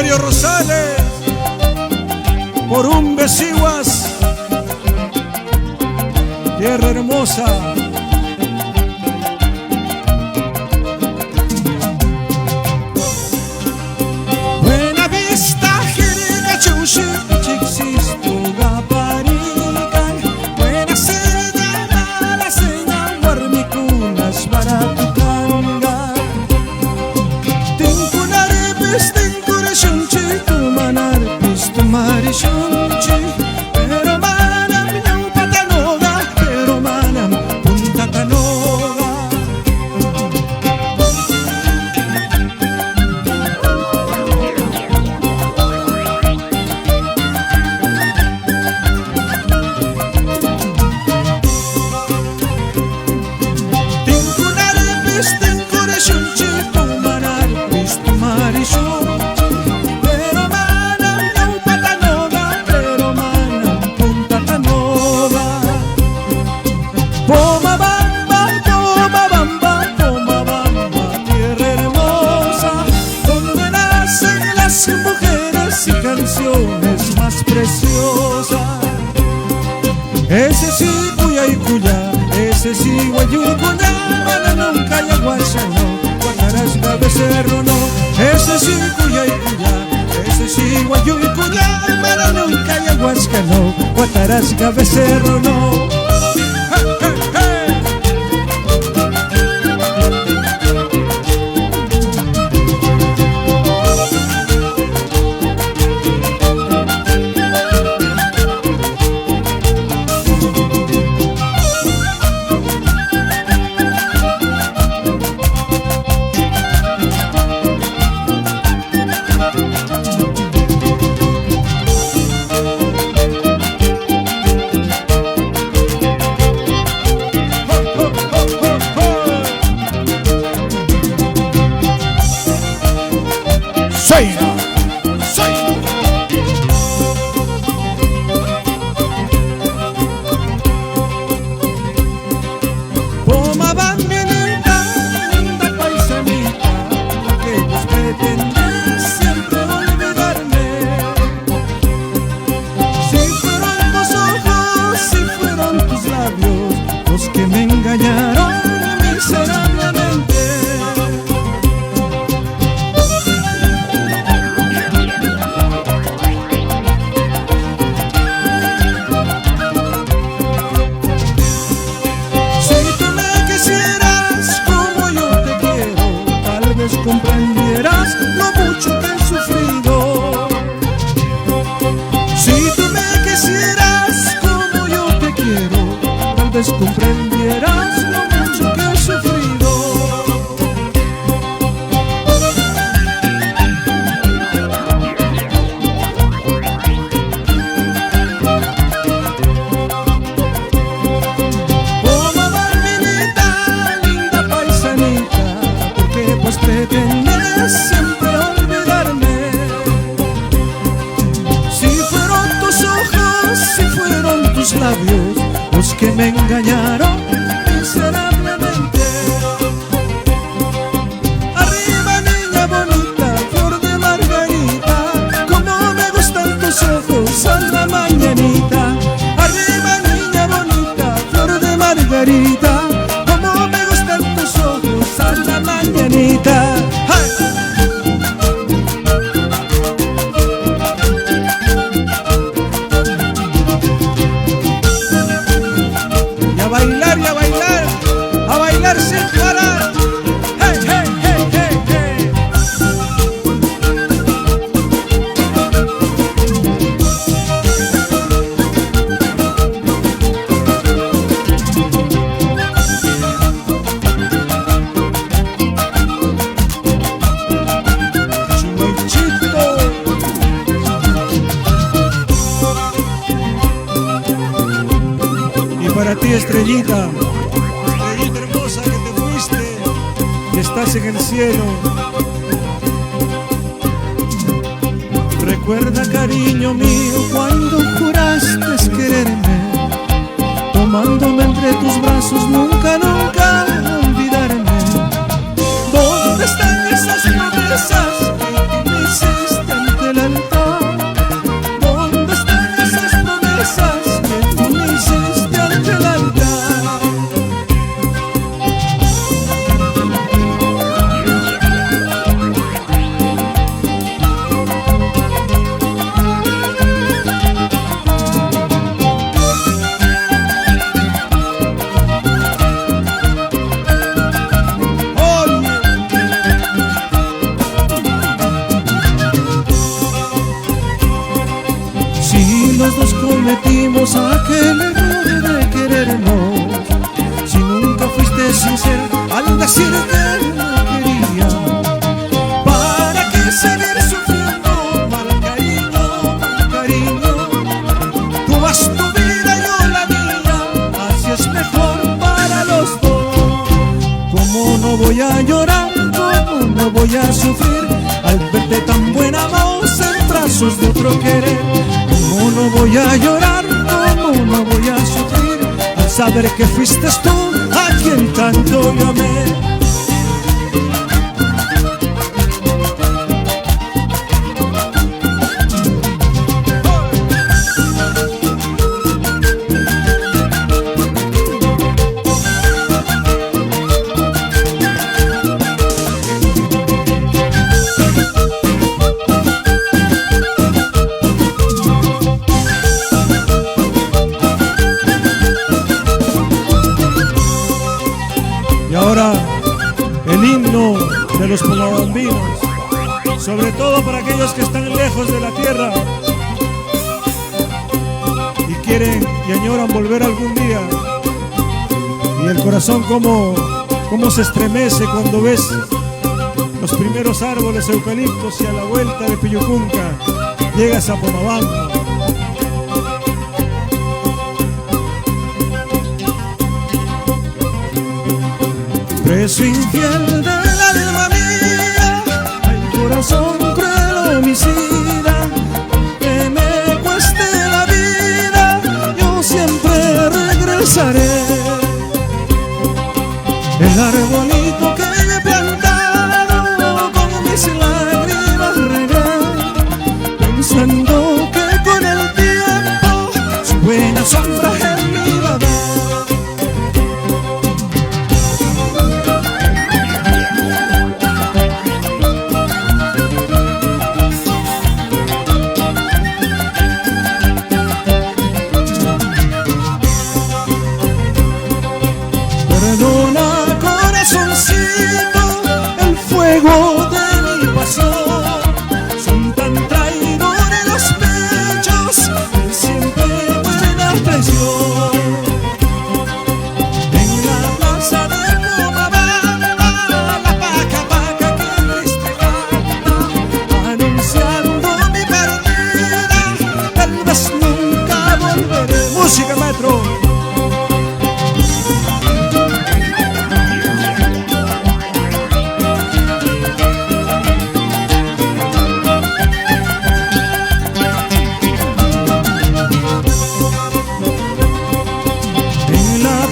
Mario Rosales, por un Besiguas, tierra hermosa. Buena Vista, Jirica, Chunchi, Chixisto, Gaparican, Buena Seña, Mala Seña, Guarmicunas, Baratucanga, Tincularipis, Tincurishunchi, Tumanarpis, Tumarishunchi, pero manam, Ñau Patanoga, pero manam, Punta Canoga. Tincularipis, Tincurishunchi, Tumanarpis, Tumarishunchi, pero manam, Ñau Patanoga, pero manam, Punta Canoga. Pomabamba, Pomabamba, Pomabamba, tierra hermosa, donde nacen las mujeres y canciones más preciosas. Ese sí, cuya y cuya, ese sí, guayú y cuya, para nunca y aguachano, guatarasca becerro no. Ese sí, cuya y cuya, ese sí, guayú y cuya, para nunca y aguachano, guatarasca becerro no. Pomabambenita, linda paisanita, que vos pretendés siempre olvidarme. Si fueron tus ojos, si fueron tus labios, los que me engañaron miserablemente. Comprendieras lo mucho que he sufrido. Si tú me quisieras como yo te quiero, tal vez comprendieras lo mucho que he sufrido. Pomabambenita, linda paisanita, porque pues pretendes siempre olvidarme. Si fueron tus ojos, si fueron tus labios, los que me engañaron miserablemente. Arriba niña bonita, flor de margarita, como me gustan tus ojos a la mañanita. Arriba niña bonita, flor de margarita, como me gustan tus ojos a la mañanita. ¡Hey! Y a bailar sin parar. ¡Hey, hey, hey, hey, hey! Para ti, estrellita, estrellita hermosa que te fuiste y estás en el cielo. Recuerda, cariño mío, cuando juraste quererme, tomándome entre tus brazos, nunca, nunca olvidarme. ¿Dónde están esas promesas que me hiciste decir que no quería. ¿Para qué seguir sufriendo? Mal cariño, tú vas tu vida, yo la mía, así es mejor para los dos. ¿Cómo no voy a llorar? ¿Cómo no voy a sufrir al verte tan buena voz en brazos de otro querer? ¿Cómo no voy a llorar? ¿Cómo no voy a sufrir al saber que fuiste tú a quien tanto yo amé? Y ahora el himno de los pomabambinos, sobre todo para aquellos que están lejos de la tierra y quieren y añoran volver algún día. Y el corazón como se estremece cuando ves los primeros árboles eucaliptos y a la vuelta de Piyucunca llegas a Pomabamba. Preso infiel del alma mía, ay corazón cruel homicida, que me cueste la vida, yo siempre regresaré. El arbolito que he plantado con mis lágrimas regué, pensando que con el tiempo su buena sombra en mí va a ver. Perdona, corazoncito, el fuego de mi pasión. Son tan traidores los pechos que siempre guardan traición. En la plaza de Pomabamba, la paca que triste canta, anunciando mi partida, tal vez nunca volveré. Música, maestro.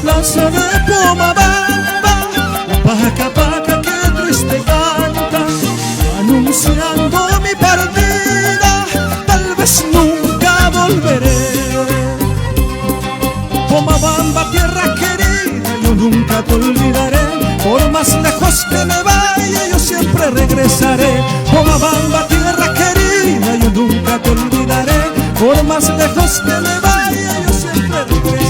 Plaza de Pomabamba, la paca que triste canta, anunciando mi partida, tal vez nunca volveré. Pomabamba, tierra querida, yo nunca te olvidaré, por más lejos que me vaya, yo siempre regresaré. Pomabamba, tierra querida, yo nunca te olvidaré, por más lejos que me vaya, yo siempre regresaré.